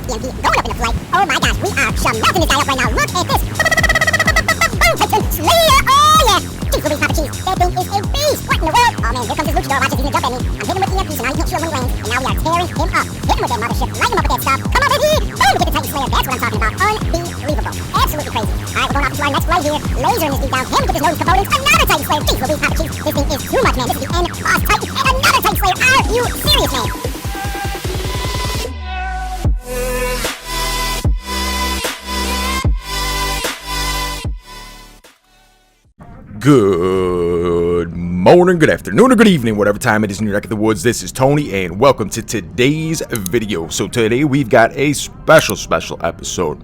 EMP going up in the flight. Oh my gosh, we are melting this guy up right now. Look at this. Boom, Titan Slayer. Oh yeah. Jeez Louise, Papa Cheese. That thing is a beast. What in the world? Oh man, here comes this luchador. Watch it, he's gonna jump at me. I'm hitting with EMP, so now he can't shoot when he lands. And now we are tearing him up. Hit him with that mothership. Light him up with that stuff. Come on, baby. Boom, we get the Titan Slayer. That's what I'm talking about. Unbelievable. Absolutely crazy. Alright, we're going off to our next play here. Lasering this dude down. Him with his nose components. Another Titan Slayer. Jeez Louise, Papa Cheese. This thing is too much, man. This is the end boss Titan. And another Titan Slayer. Are you serious, man? Good morning, good afternoon, or good evening, whatever time it is in your neck of the woods. This is Tony, and welcome to today's video. So today we've got a special episode.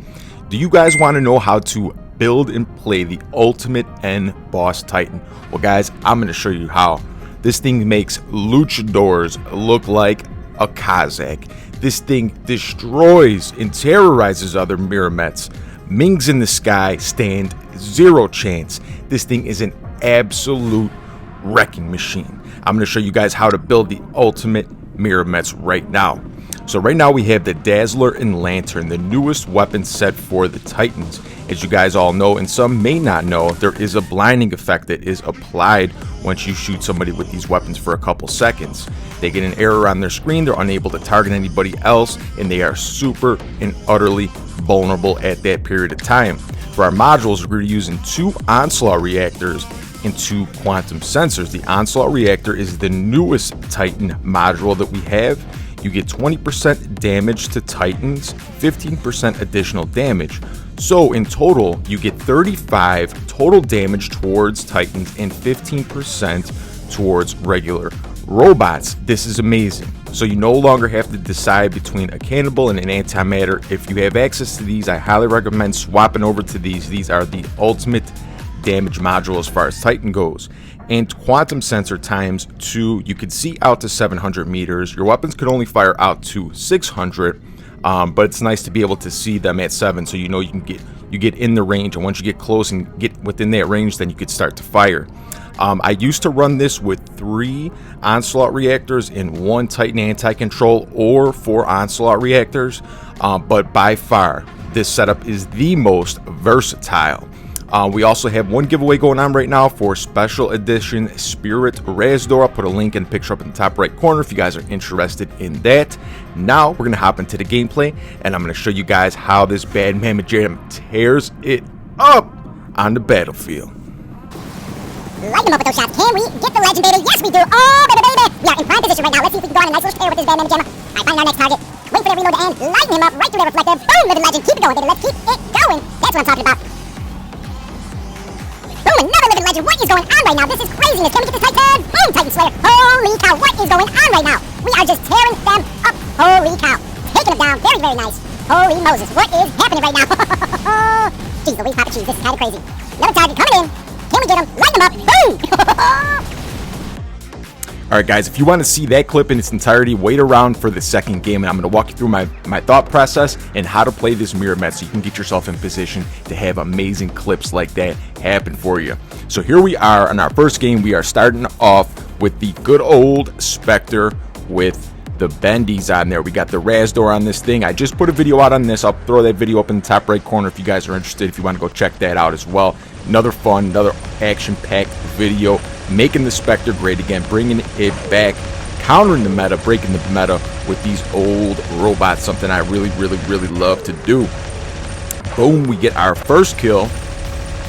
Do you guys want to know how to build and play the ultimate end boss Titan? Well, guys, I'm going to show you how. This thing makes luchadors look like a Kazakh. This thing destroys and terrorizes other Mirrormets. Mings in the sky stand zero chance. This thing is an absolute wrecking machine. I'm going to show you guys how to build the ultimate Mirrormets right now. So right now we have the Dazzler and Lantern, the newest weapon set for the Titans. As you guys all know, and some may not know, there is a blinding effect that is applied once you shoot somebody with these weapons for a couple seconds. They get an error on their screen, they're unable to target anybody else, and they are super and utterly vulnerable at that period of time. For our modules, we're using 2 Onslaught reactors and 2 quantum sensors. The Onslaught reactor is the newest Titan module that we have. You get 20% damage to Titans, 15% additional damage. So in total, you get 35 total damage towards Titans and 15% towards regular robots. This is amazing. So you no longer have to decide between a cannibal and an antimatter. If you have access to these, I highly recommend swapping over to these. These are the ultimate damage module as far as Titan goes. And quantum sensor times 2, you can see out to 700 meters. Your weapons could only fire out to 600, but it's nice to be able to see them at 7, so you know you get in the range, and once you get close and get within that range, then you could start to fire. I used to run this with 3 Onslaught reactors and 1 Titan anti-control, or 4 Onslaught reactors, but by far this setup is the most versatile. We also have one giveaway going on right now for special edition Spirit Razdor. I'll put a link and picture up in the top right corner if you guys are interested in that. Now we're going to hop into the gameplay, and I'm going to show you guys how this bad mamma jam tears it up on the battlefield. Light them up with those shots. Can we get the legend, baby? Yes, we do. Oh, baby. We are in prime position right now. Let's see if we can go on a nice little tear with this bad mamma jamma. All right, find our next target. Wait for that reload to end. Lighten him up right through that reflector. Boom, living legend. Keep it going, baby. Let's keep it going. That's what I'm talking about. Boom, another living legend. What is going on right now? This is craziness. Can we get this Titan? Boom, Titan Slayer. Holy cow. What is going on right now? We are just tearing them up. Holy cow. Taking them down. Very, very nice. Holy Moses. What is happening right now? Jeez Louise, Papa Cheese. This is kind of crazy. Another target coming in. Can we get him? Light him up. Boom. Alright guys, if you want to see that clip in its entirety, wait around for the second game, and I'm going to walk you through my thought process and how to play this Mirrormet so you can get yourself in position to have amazing clips like that happen for you. So here we are in our first game. We are starting off with the good old Spectre with the bendies on there. We got the Razdor on this thing. I just put a video out on this. I'll throw that video up in the top right corner if you guys are interested, if you want to go check that out as well. Another fun, another action-packed video, making the Spectre great again, bringing it back, countering the meta, breaking the meta with these old robots, something I really love to do. Boom, we get our first kill,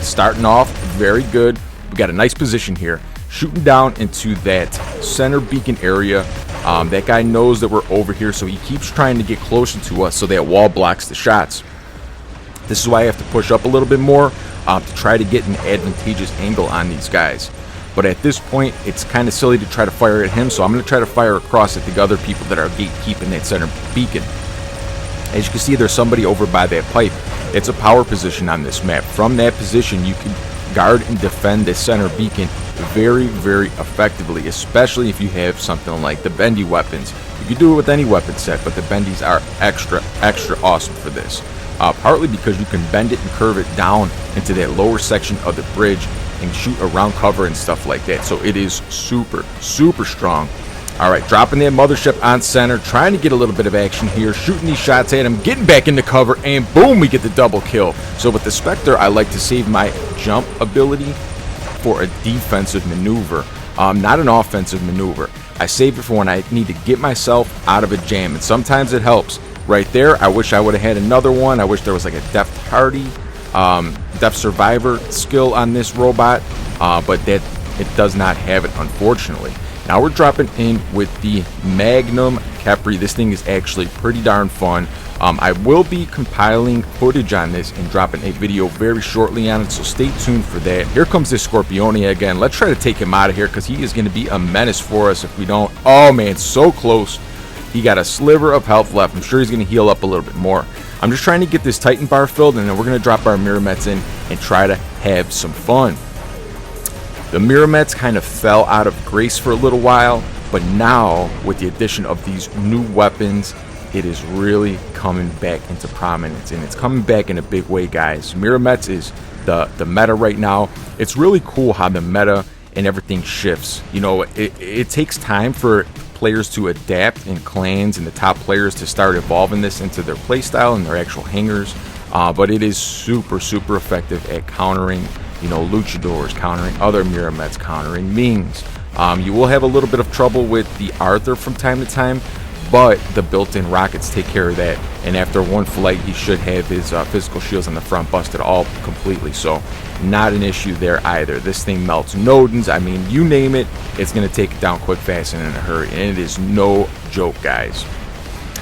starting off very good. We got a nice position here, shooting down into that center beacon area. That guy knows that we're over here, so he keeps trying to get closer to us so that wall blocks the shots. This is why I have to push up a little bit more to try to get an advantageous angle on these guys. But at this point, it's kind of silly to try to fire at him, so I'm going to try to fire across at the other people that are gatekeeping that center beacon. As you can see, there's somebody over by that pipe. It's a power position on this map. From that position, you can guard and defend this center beacon very effectively, especially if you have something like the bendy weapons. You can do it with any weapon set, but the bendies are extra awesome for this. Partly because you can bend it and curve it down into that lower section of the bridge and shoot around cover and stuff like that. So it is super strong. All right, dropping that mothership on center, trying to get a little bit of action here, shooting these shots at him, getting back into cover, and boom, we get the double kill. So with the Spectre, I like to save my jump ability for a defensive maneuver, not an offensive maneuver. I save it for when I need to get myself out of a jam, and sometimes it helps. Right there, I wish I would have had another one. I wish there was like a Depth Hardy, Depth Survivor skill on this robot, but that it does not have it, unfortunately. Now we're dropping in with the Magnum Capri. This thing is actually pretty darn fun. I will be compiling footage on this and dropping a video very shortly on it, so stay tuned for that. Here comes this Scorpione again. Let's try to take him out of here because he is going to be a menace for us if we don't. Oh man, so close. He got a sliver of health left. I'm sure he's going to heal up a little bit more. I'm just trying to get this Titan bar filled, and then we're going to drop our Mirrormets in and try to have some fun. The Mirrormets kind of fell out of grace for a little while, but now with the addition of these new weapons, it is really coming back into prominence, and it's coming back in a big way, guys. Mirrormets is the meta right now. It's really cool how the meta and everything shifts. You know, it takes time for players to adapt, and clans and the top players to start evolving this into their playstyle and their actual hangers, but it is super effective at countering, you know, luchadors, countering other Mirrormets, countering Mings. You will have a little bit of trouble with the Arthur from time to time, but the built-in rockets take care of that, and after one flight he should have his physical shields on the front busted all completely, so not an issue there either. This thing melts Nodens. I mean, you name it, it's going to take it down quick, fast, and in a hurry, and it is no joke, guys.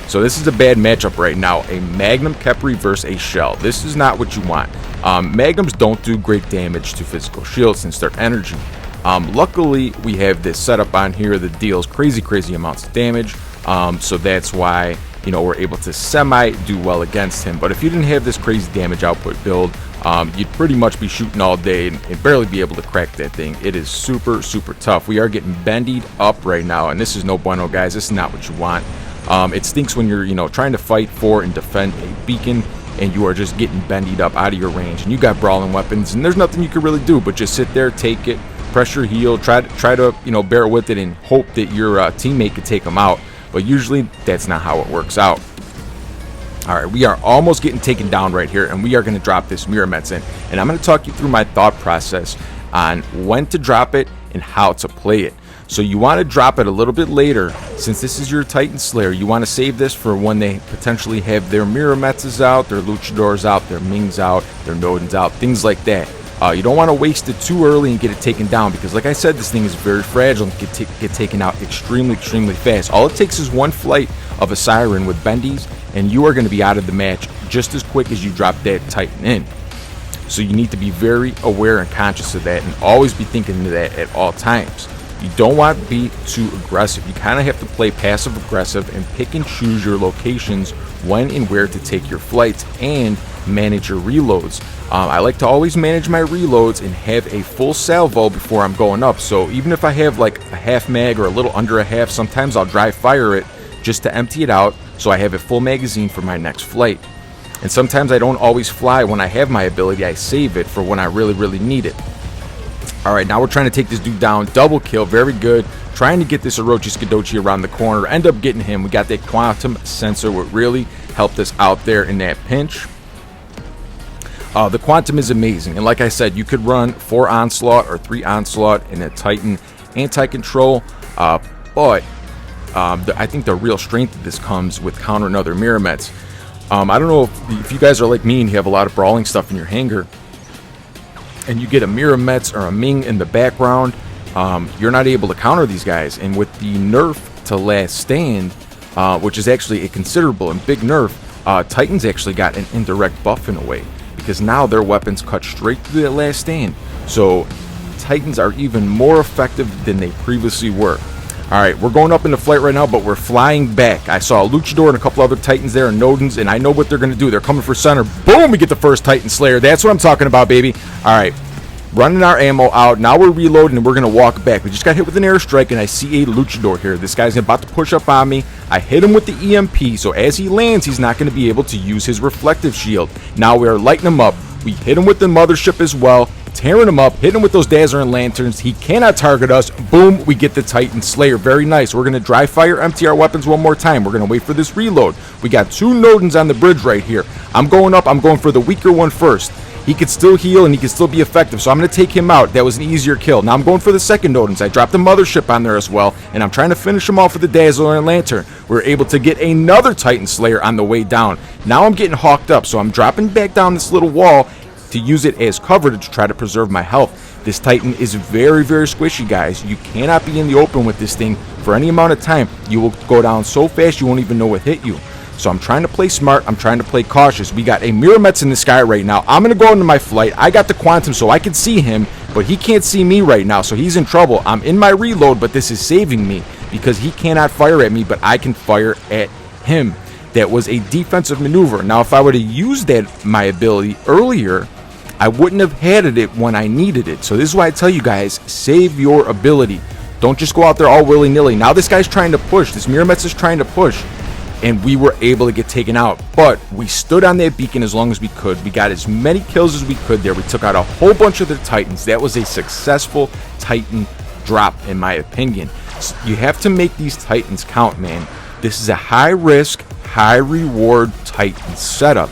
So this is a bad matchup right now, a Magnum Capri versus a Shell. This is not what you want. Magnums don't do great damage to physical shields since they're energy. Luckily, we have this setup on here that deals crazy amounts of damage, so that's why, you know, we're able to semi do well against him. But if you didn't have this crazy damage output build, you'd pretty much be shooting all day and barely be able to crack that thing. It is super tough. We are getting bendied up right now, and this is no bueno, guys. This is not what you want. It stinks when you're, you know, trying to fight for and defend a beacon, and you are just getting bendied up out of your range, and you got brawling weapons, and there's nothing you can really do but just sit there, take it, pressure heal, try to you know, bear with it and hope that your teammate can take them out. But usually that's not how it works out. All right, we are almost getting taken down right here, and we are going to drop this Mirrormets in, and I'm going to talk you through my thought process on when to drop it and how to play it. So you want to drop it a little bit later, since this is your Titan Slayer. You want to save this for when they potentially have their Mirrormets out, their Luchadors out, their Mings out, their Nodens out, things like that. You don't want to waste it too early and get it taken down, because like I said, this thing is very fragile and can get taken out extremely fast. All it takes is one flight of a Siren with bendies, and you are going to be out of the match just as quick as you drop that Titan in. So you need to be very aware and conscious of that, and always be thinking of that at all times. You don't want to be too aggressive. You kind of have to play passive aggressive and pick and choose your locations when and where to take your flights, and manage your reloads. I like to always manage my reloads and have a full salvo before I'm going up. So even if I have like a half mag or a little under a half, sometimes I'll dry fire it just to empty it out so I have a full magazine for my next flight. And sometimes I don't always fly when I have my ability. I save it for when I really need it. Alright, now we're trying to take this dude down. Double kill, very good. Trying to get this Orochi Skidochi around the corner. End up getting him. We got that quantum sensor, what really helped us out there in that pinch. The quantum is amazing, and like I said, you could run 4 onslaught or 3 onslaught in a Titan anti-control, but I think the real strength of this comes with countering other Mirrormets. I don't know if you guys are like me and you have a lot of brawling stuff in your hangar, and you get a Mirrormets or a Ming in the background, you're not able to counter these guys. And with the nerf to Last Stand, which is actually a considerable and big nerf, Titans actually got an indirect buff in a way, because now their weapons cut straight through that Last Stand. So Titans are even more effective than they previously were. Alright, we're going up into flight right now, but we're flying back. I saw a Luchador and a couple other Titans there and Nodens, and I know what they're going to do. They're coming for center. Boom, we get the first Titan Slayer. That's what I'm talking about, baby. Alright, running our ammo out. Now we're reloading and we're going to walk back. We just got hit with an airstrike, and I see a Luchador here. This guy's about to push up on me. I hit him with the EMP, so as he lands, he's not going to be able to use his reflective shield. Now we are lighting him up. We hit him with the mothership as well. tearing him up, hitting him with those dazzling lanterns. He cannot target us. Boom, we get the Titan Slayer. Very nice. We're going to dry fire, empty our weapons one more time. We're going to wait for this reload. We got 2 Nodens on the bridge right here. I'm going up. I'm going for the weaker one first. He could still heal and he could still be effective, so I'm going to take him out. That was an easier kill. Now I'm going for the second Nodens. I dropped the mothership on there as well, and I'm trying to finish him off with the Dazzler and Lantern. We're able to get another Titan Slayer on the way down. Now I'm getting hawked up, so I'm dropping back down this little wall to use it as cover to try to preserve my health. This Titan is very, very squishy, guys. You cannot be in the open with this thing for any amount of time. You will go down so fast you won't even know what hit you. So I'm trying to play smart. I'm trying to play cautious. We got a Mirrormets in the sky right now. I'm going to go into my flight. I got the Quantum so I can see him, but he can't see me right now, so he's in trouble. I'm in my reload, but this is saving me because he cannot fire at me, but I can fire at him. That was a defensive maneuver. Now, if I would have used my ability earlier, I wouldn't have had it when I needed it. So this is why I tell you guys, save your ability. Don't just go out there all willy-nilly. Now this guy's trying to push. This Mirrormets is trying to push. And we were able to get taken out, but we stood on that beacon as long as we could. We got as many kills as we could there. We took out a whole bunch of their Titans. That was a successful Titan drop, in my opinion. So you have to make these Titans count, man. This is a high risk, high reward Titan setup.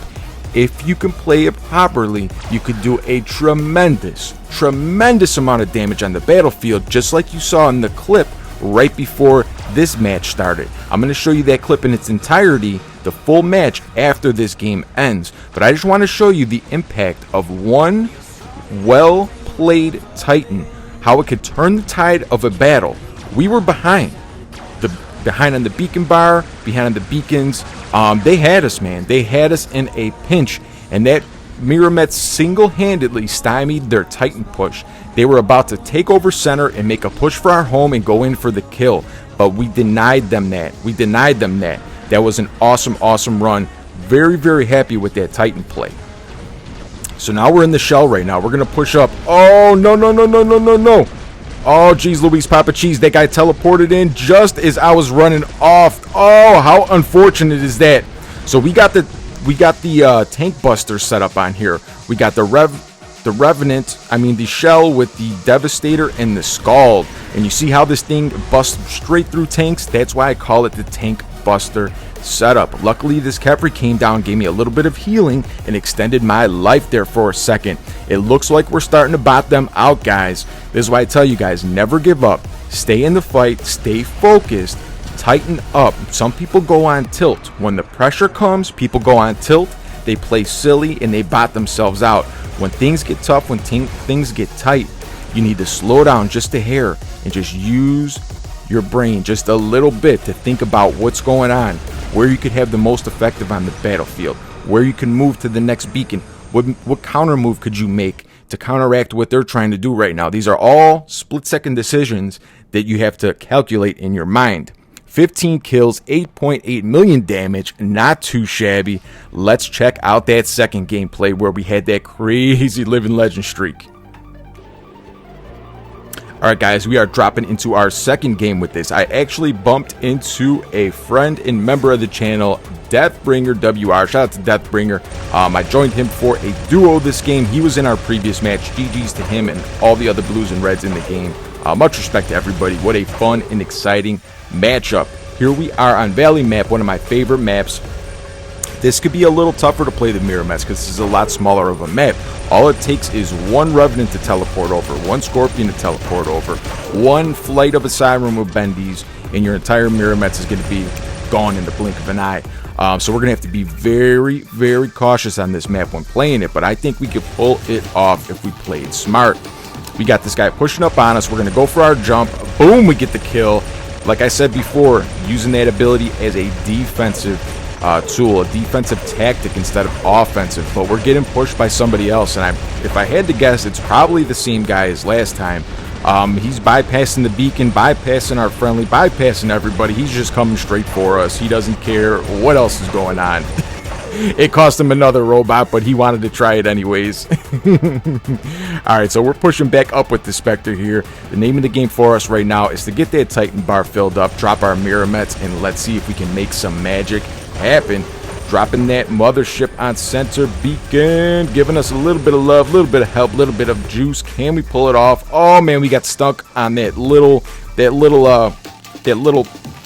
If you can play it properly, you could do a tremendous amount of damage on the battlefield, just like you saw in the clip right before this match started. I'm going to show you that clip in its entirety, the full match, after this game ends. But I just want to show you the impact of one well-played Titan, how it could turn the tide of a battle. We were behind on the beacon bar, behind on the beacons. They had us, man. They had us in a pinch, and that Mirrormets single-handedly stymied their Titan push. They were about to take over center and make a push for our home and go in for the kill, but we denied them that. That was an awesome run. Very, very happy with that Titan play. So now we're in the shell right now. We're going to push up. Oh, no. Oh, geez, Louise Papa Cheese. That guy teleported in just as I was running off. Oh, how unfortunate is that? So we got the tank buster set up on here. We got the Revenant, the Shell with the Devastator and the Scald. And you see how this thing busts straight through tanks? That's why I call it the Tank Buster setup. Luckily, this Capri came down, gave me a little bit of healing, and extended my life there for a second. It looks like we're starting to bot them out, guys. This is why I tell you guys, never give up. Stay in the fight, stay focused, tighten up. Some people go on tilt. When the pressure comes, people go on tilt, they play silly, and they bot themselves out. When things get tough, when things get tight, you need to slow down just a hair and just use your brain just a little bit to think about what's going on, where you could have the most effective on the battlefield, where you can move to the next beacon, what counter move could you make to counteract what they're trying to do right now. These are all split-second decisions that you have to calculate in your mind. 15 kills, 8.8 million damage, not too shabby. Let's check out that second gameplay where we had that crazy living legend streak. Alright guys, we are dropping into our second game with this. I actually bumped into a friend and member of the channel, Deathbringer WR. Shout out to Deathbringer. I joined him for a duo this game. He was in our previous match. GG's to him and all the other blues and reds in the game. Much respect to everybody. What a fun and exciting matchup. Here we are on Valley Map, one of my favorite maps. This could be a little tougher to play the Mirrormets because this is a lot smaller of a map. All it takes is one Revenant to teleport over, one Scorpion to teleport over, one flight of a Siren with Bendies, and your entire Mirrormets is going to be gone in the blink of an eye. So we're going to have to be very, very cautious on this map when playing it, but I think we could pull it off if we played smart. We got this guy pushing up on us. We're going to go for our jump. Boom, we get the kill. Like I said before, using that ability as a defensive tool, a defensive tactic instead of offensive, but we're getting pushed by somebody else, and if I had to guess, it's probably the same guy as last time. He's bypassing the beacon, bypassing our friendly, bypassing everybody. He's just coming straight for us. He doesn't care what else is going on. It cost him another robot, but he wanted to try it anyways. Alright, so we're pushing back up with the Spectre here. The name of the game for us right now is to get that Titan bar filled up, drop our Mirrormets, and let's see if we can make some magic happen. Dropping that mothership on center beacon, giving us a little bit of love, a little bit of help, a little bit of juice. Can we pull it off? Oh man, we got stuck on that little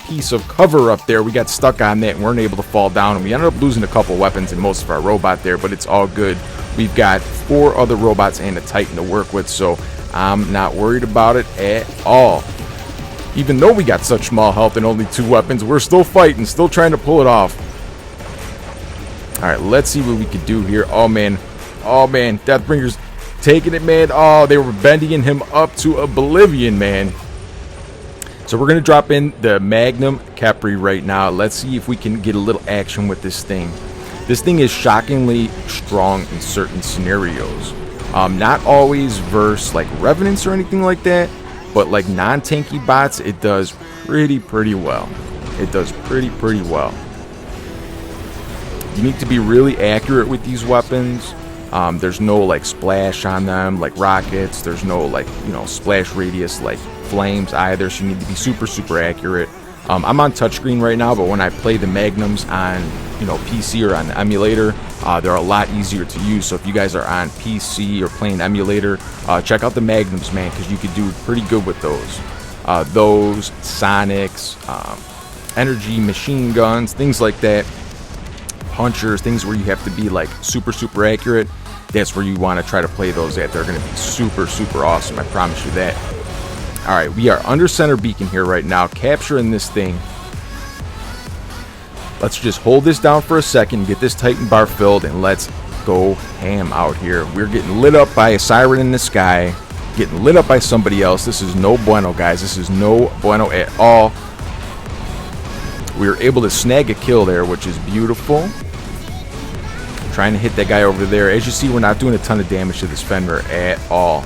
piece of cover up there. We got stuck on that and weren't able to fall down, and we ended up losing a couple weapons and most of our robot there, but it's all good. We've got 4 other robots and a Titan to work with, so I'm not worried about it at all. Even though we got such small health and only 2 weapons, we're still fighting, still trying to pull it off. Alright, let's see what we can do here. Oh man, Deathbringer's taking it, man. Oh, they were bending him up to oblivion, man. So we're going to drop in the Magnum Capri right now. Let's see if we can get a little action with this thing. This thing is shockingly strong in certain scenarios. Not always versus like Revenants or anything like that, but like non-tanky bots, it does pretty well. It does pretty well. You need to be really accurate with these weapons. There's no like splash on them like rockets. There's no like, you know, splash radius like flames either, so you need to be super accurate. I'm on touchscreen right now, but when I play the Magnums on, you know, PC or on the emulator, they're a lot easier to use. So if you guys are on PC or playing emulator, check out the Magnums, man, because you could do pretty good with those. Those Sonics, energy machine guns, things like that. Punchers, things where you have to be like super accurate. That's where you want to try to play those at. They're going to be super awesome, I promise you that. Alright, we are under center beacon here right now, capturing this thing. Let's just hold this down for a second, get this Titan bar filled, and let's go ham out here. We're getting lit up by a siren in the sky, getting lit up by somebody else. This is no bueno, guys. This is no bueno at all. We were able to snag a kill there, which is beautiful. Trying to hit that guy over there. As you see, we're not doing a ton of damage to this Fenrir at all.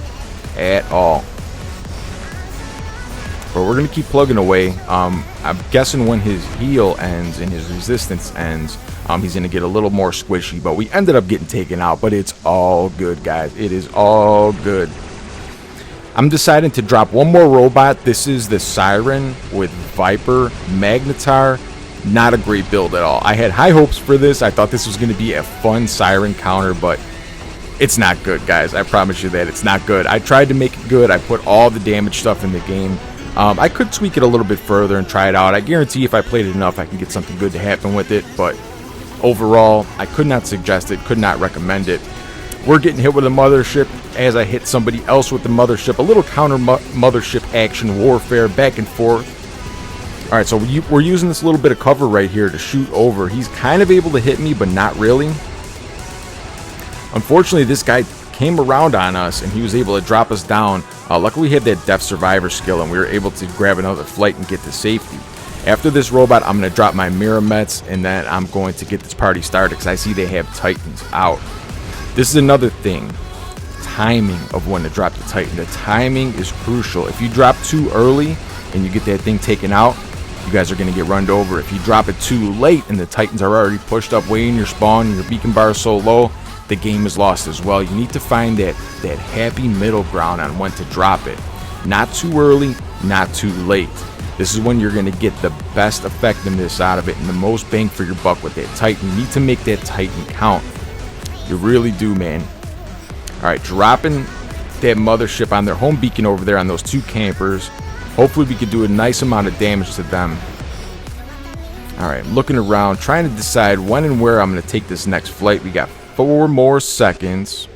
But we're going to keep plugging away. I'm guessing when his heal ends and his resistance ends, he's going to get a little more squishy. But we ended up getting taken out. But it's all good, guys. It is all good. I'm deciding to drop one more robot. This is the Siren with Viper Magnetar. Not a great build at all. I had high hopes for this. I thought this was going to be a fun Siren counter, but it's not good, guys. I promise you that. It's not good. I tried to make it good. I put all the damage stuff in the game. I could tweak it a little bit further and try it out. I guarantee if I played it enough, I can get something good to happen with it. But overall, I could not suggest it, could not recommend it. We're getting hit with a mothership as I hit somebody else with the mothership. A little counter mothership action warfare back and forth. Alright, so we're using this little bit of cover right here to shoot over. He's kind of able to hit me, but not really. Unfortunately, this guy came around on us and he was able to drop us down. Luckily, we had that Death Survivor skill and we were able to grab another flight and get to safety. After this robot, I'm going to drop my Mirror-Mets and then I'm going to get this party started because I see they have Titans out. This is another thing. Timing of when to drop the Titan. The timing is crucial. If you drop too early and you get that thing taken out, you guys are going to get runned over. If you drop it too late and the Titans are already pushed up way in your spawn and your beacon bar is so low, the game is lost as well. You need to find that happy middle ground on when to drop it. Not too early, not too late. This is when you're going to get the best effectiveness out of it and the most bang for your buck with that Titan. You need to make that Titan count. You really do, man. Alright, dropping that mothership on their home beacon over there on those 2 campers. Hopefully we could do a nice amount of damage to them. Alright, looking around, trying to decide when and where I'm going to take this next flight. We got 4 more seconds.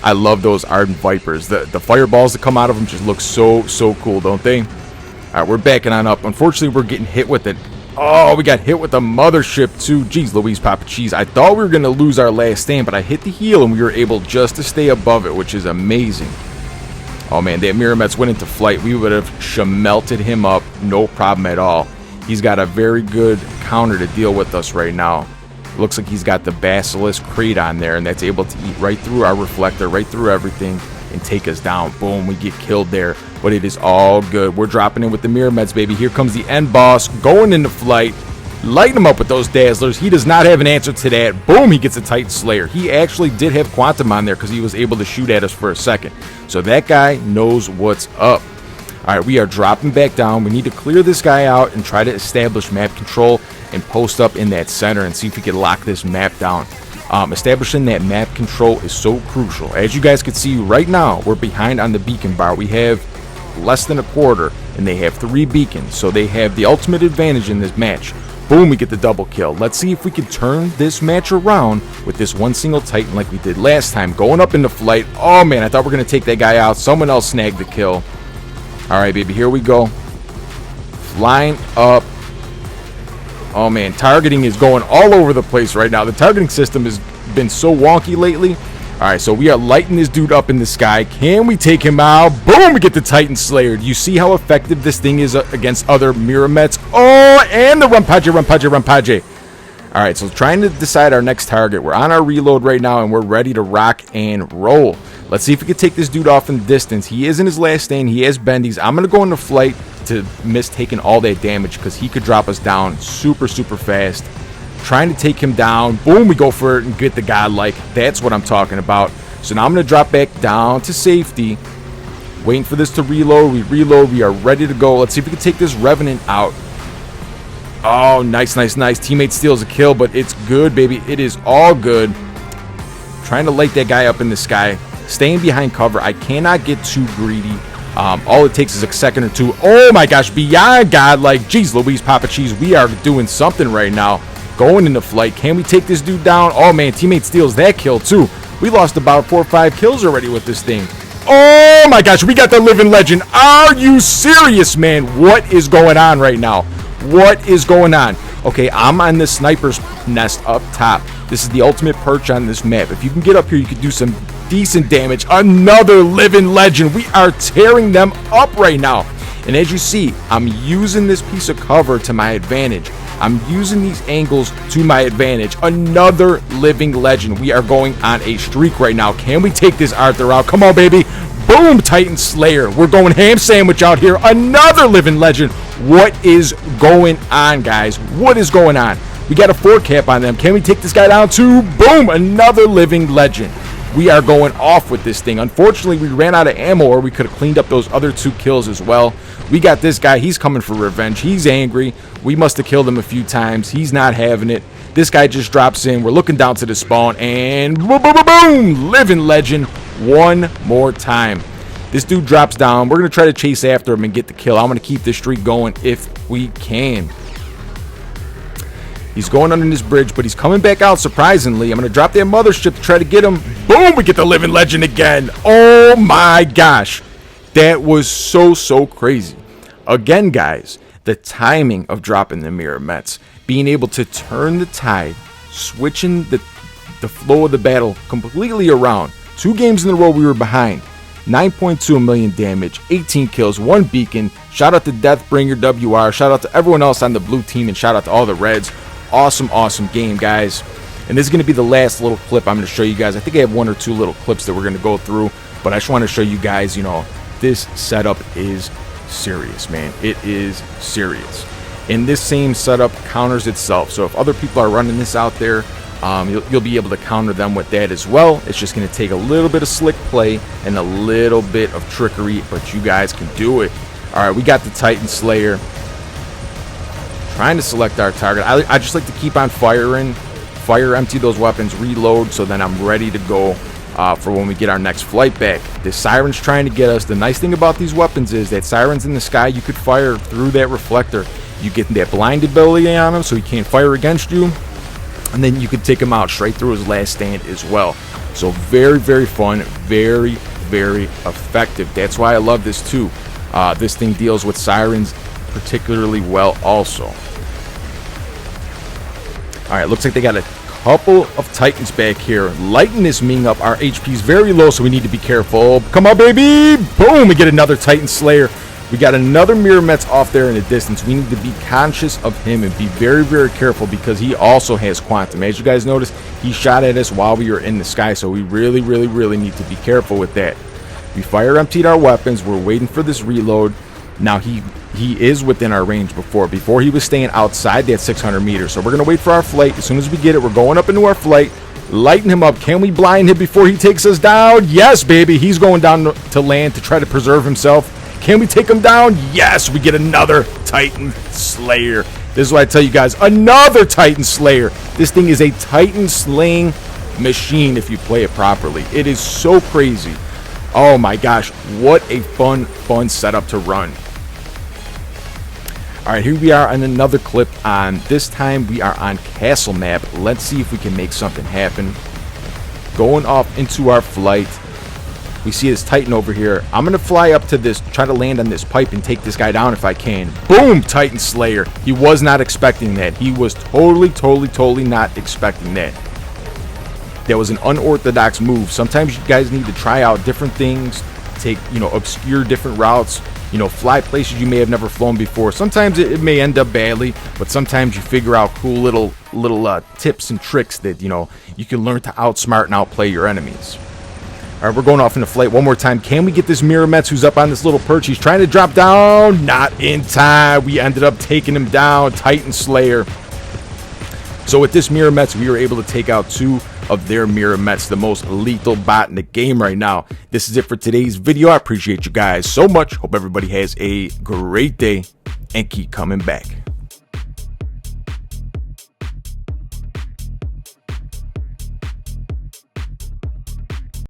I love those Ardent Vipers. The fireballs that come out of them just look so cool, don't they? Alright, we're backing on up. Unfortunately, we're getting hit with it. Oh, we got hit with the mothership too. Jeez Louise, Papa Cheese. I thought we were going to lose our last stand, but I hit the heel and we were able just to stay above it, which is amazing. Oh man, that Mirror-Mets went into flight. We would have shemelted him up, no problem at all. He's got a very good counter to deal with us right now. Looks like he's got the Basilisk crate on there, and that's able to eat right through our reflector, right through everything, and take us down. Boom, we get killed there, but it is all good. We're dropping in with the Mirror-Mets, baby. Here comes the end boss, going into flight. Light him up with those dazzlers. He does not have an answer to that. Boom, he gets a Titan Slayer. He actually did have Quantum on there because he was able to shoot at us for a second. So that guy knows what's up. All right, we are dropping back down. We need to clear this guy out and try to establish map control and post up in that center and see if we can lock this map down. Establishing that map control is so crucial. As you guys can see right now, we're behind on the beacon bar. We have less than a quarter, and they have 3 beacons, so they have the ultimate advantage in this match. Boom, we get the double kill. Let's see if we can turn this match around with this one single Titan like we did last time. Going up into flight. Oh, man, I thought we were going to take that guy out. Someone else snagged the kill. All right, baby, here we go. Flying up. Oh, man, targeting is going all over the place right now. The targeting system has been so wonky lately. All right, so we are lighting this dude up in the sky. Can we take him out? Boom, we get the Titan Slayer. Do you see how effective this thing is against other Mirrormets? Oh, and the Rampage. All right, so trying to decide our next target. We're on our reload right now, and we're ready to rock and roll. Let's see if we can take this dude off in the distance. He is in his last stand. He has bendies. I'm going to go into flight to miss taking all that damage because he could drop us down super fast. Trying to take him down. Boom, we go for it and get the godlike. That's what I'm talking about. So now I'm going to drop back down to safety. Waiting for this to reload. We reload. We are ready to go. Let's see if we can take this Revenant out. Oh, nice. Teammate steals a kill, but it's good, baby. It is all good. Trying to light that guy up in the sky. Staying behind cover. I cannot get too greedy. All it takes is a second or two. Oh my gosh, beyond godlike. Jeez Louise, Papa Cheese. We are doing something right now. Going into flight. Can we take this dude down? Oh man, teammate steals that kill too. We lost about 4 or 5 kills already with this thing. Oh my gosh, we got the living legend. Are you serious, man? What is going on right now? What is going on? Okay, I'm on the sniper's nest up top. This is the ultimate perch on this map. If you can get up here, you can do some decent damage. Another living legend. We are tearing them up right now. And as you see, I'm using this piece of cover to my advantage. I'm using these angles to my advantage. Another living legend. We are going on a streak right now. Can we take this Arthur out? Come on, baby. Boom, Titan Slayer. We're going ham sandwich out here. Another living legend. What is going on, guys? What is going on? We got a 4 cap on them. Can we take this guy down too? Boom, another living legend. We are going off with this thing. Unfortunately, we ran out of ammo, or we could have cleaned up those other 2 kills as well. We got this guy. He's coming for revenge. He's angry. We must have killed him a few times. He's not having it. This guy just drops in. We're looking down to the spawn, and boom, boom, boom, boom, living legend one more time. This dude drops down. We're going to try to chase after him and get the kill. I'm going to keep this streak going if we can. He's going under this bridge, but he's coming back out, surprisingly. I'm going to drop that mothership to try to get him. Boom, we get the living legend again. Oh, my gosh. That was so crazy. Again, guys, the timing of dropping the Mirrormets, being able to turn the tide, switching the flow of the battle completely around. 2 games in a row we were behind. 9.2 million damage, 18 kills, 1 beacon. Shout out to Deathbringer WR. Shout out to everyone else on the blue team, and shout out to all the reds. Awesome game, guys. And this is going to be the last little clip I'm going to show you guys. I think I have 1 or 2 little clips that we're going to go through, but I just want to show you guys, you know, this setup is serious, man. It is serious. And this same setup counters itself. So if other people are running this out there, you'll be able to counter them with that as well. It's just going to take a little bit of slick play and a little bit of trickery, but you guys can do it. All right, we got the Titan Slayer. Trying to select our target. I just like to keep on firing, empty those weapons, reload, so then I'm ready to go for when we get our next flight back. The siren's trying to get us. The nice thing about these weapons is that siren's in the sky. You could fire through that reflector. You get that blind ability on him, so he can't fire against you, and then you could take him out straight through his last stand as well. So very fun, very effective. That's why I love this too. This thing deals with sirens particularly well also. Alright, looks like they got a couple of Titans back here. Lighting this Ming up. Our HP is very low, so we need to be careful. Come on, baby! Boom! We get another Titan Slayer. We got another Mirrormets off there in the distance. We need to be conscious of him and be very careful because he also has Quantum. As you guys notice, he shot at us while we were in the sky, so we really need to be careful with that. We fire emptied our weapons. We're waiting for this reload. Now he is within our range before he was staying outside that 600 meters. So we're going to wait for our flight. As soon as we get it, we're going up into our flight, lighting him up. Can we blind him before he takes us down? Yes, baby. He's going down to land to try to preserve himself. Can we take him down? Yes, we get another Titan Slayer. This is what I tell you guys, another Titan Slayer. This thing is a Titan slaying machine if you play it properly. It is so crazy. Oh my gosh, what a fun setup to run. All right, here we are on another clip. This time we are on Castle Map. Let's see if we can make something happen. Going off into our flight. We see this Titan over here. I'm going to fly up to this, try to land on this pipe and take this guy down if I can. Boom, Titan Slayer. He was not expecting that. He was totally not expecting that. That was an unorthodox move. Sometimes you guys need to try out different things, take, obscure different routes, fly places you may have never flown before. Sometimes it may end up badly, but sometimes you figure out cool little tips and tricks that, you can learn to outsmart and outplay your enemies. All right, we're going off into flight one more time. Can we get this Mirametz who's up on this little perch? He's trying to drop down. Not in time. We ended up taking him down. Titan Slayer. So with this Mirametz, we were able to take out 2 of their Mirametz, the most lethal bot in the game right now. This is it for today's video. I appreciate you guys so much. Hope everybody has a great day and keep coming back.